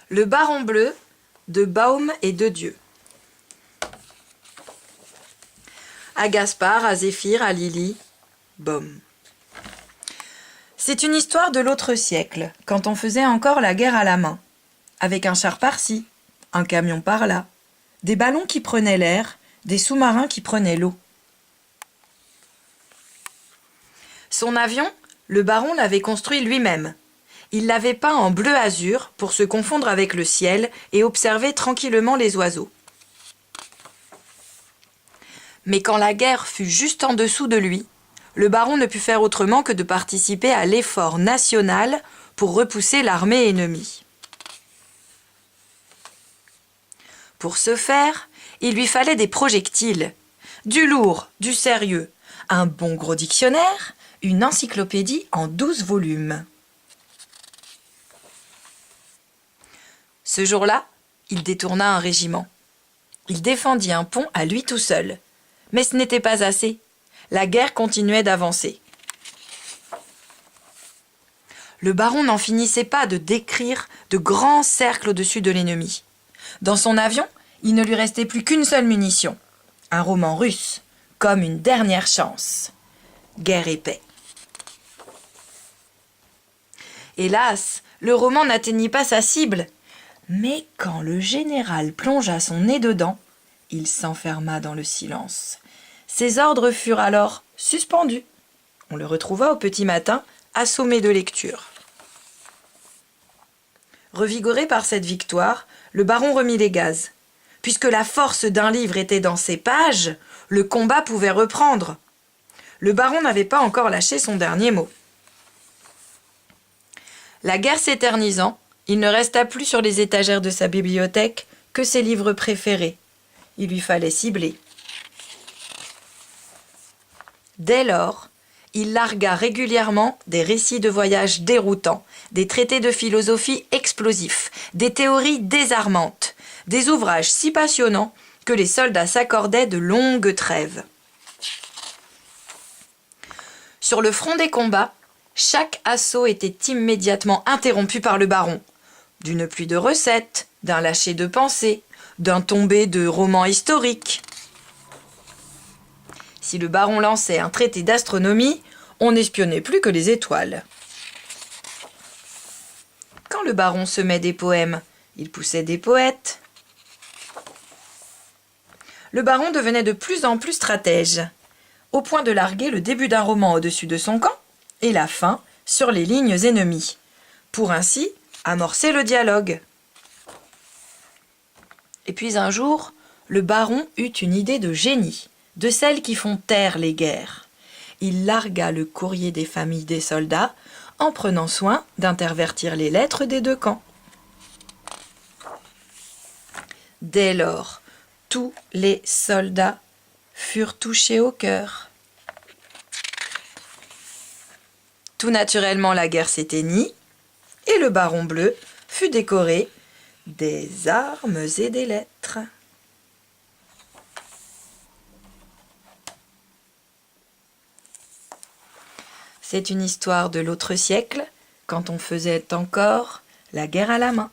Le baron bleu de Baum et de Dieu. À Gaspard, à Zéphyr, à Lily, Baum. C'est une histoire de l'autre siècle, quand on faisait encore la guerre à la main, avec un char par-ci, un camion par-là, des ballons qui prenaient l'air, des sous-marins qui prenaient l'eau. Son avion, le baron l'avait construit lui-même. Il l'avait peint en bleu azur pour se confondre avec le ciel et observer tranquillement les oiseaux. Mais quand la guerre fut juste en dessous de lui, le baron ne put faire autrement que de participer à l'effort national pour repousser l'armée ennemie. Pour ce faire, il lui fallait des projectiles, du lourd, du sérieux, un bon gros dictionnaire, une encyclopédie en 12 volumes. Ce jour-là, il détourna un régiment. Il défendit un pont à lui tout seul. Mais ce n'était pas assez. La guerre continuait d'avancer. Le baron n'en finissait pas de décrire de grands cercles au-dessus de l'ennemi. Dans son avion, il ne lui restait plus qu'une seule munition. Un roman russe, comme une dernière chance. Guerre et paix. Hélas, le roman n'atteignit pas sa cible. Mais quand le général plongea son nez dedans, il s'enferma dans le silence. Ses ordres furent alors suspendus. On le retrouva au petit matin, assommé de lecture. Revigoré par cette victoire, le baron remit les gaz. Puisque la force d'un livre était dans ses pages, le combat pouvait reprendre. Le baron n'avait pas encore lâché son dernier mot. La guerre s'éternisant, il ne resta plus sur les étagères de sa bibliothèque que ses livres préférés. Il lui fallait cibler. Dès lors, il largua régulièrement des récits de voyages déroutants, des traités de philosophie explosifs, des théories désarmantes, des ouvrages si passionnants que les soldats s'accordaient de longues trêves. Sur le front des combats, chaque assaut était immédiatement interrompu par le baron. D'une pluie de recettes, d'un lâcher de pensées, d'un tombé de romans historiques. Si le baron lançait un traité d'astronomie, on n'espionnait plus que les étoiles. Quand le baron semait des poèmes, il poussait des poètes. Le baron devenait de plus en plus stratège, au point de larguer le début d'un roman au-dessus de son camp et la fin sur les lignes ennemies, pour ainsi amorcer le dialogue. Et puis un jour, le baron eut une idée de génie, de celles qui font taire les guerres. Il largua le courrier des familles des soldats en prenant soin d'intervertir les lettres des deux camps. Dès lors, tous les soldats furent touchés au cœur. Tout naturellement, la guerre s'éteignit et le baron bleu fut décoré des armes et des lettres. C'est une histoire de l'autre siècle, quand on faisait encore la guerre à la main.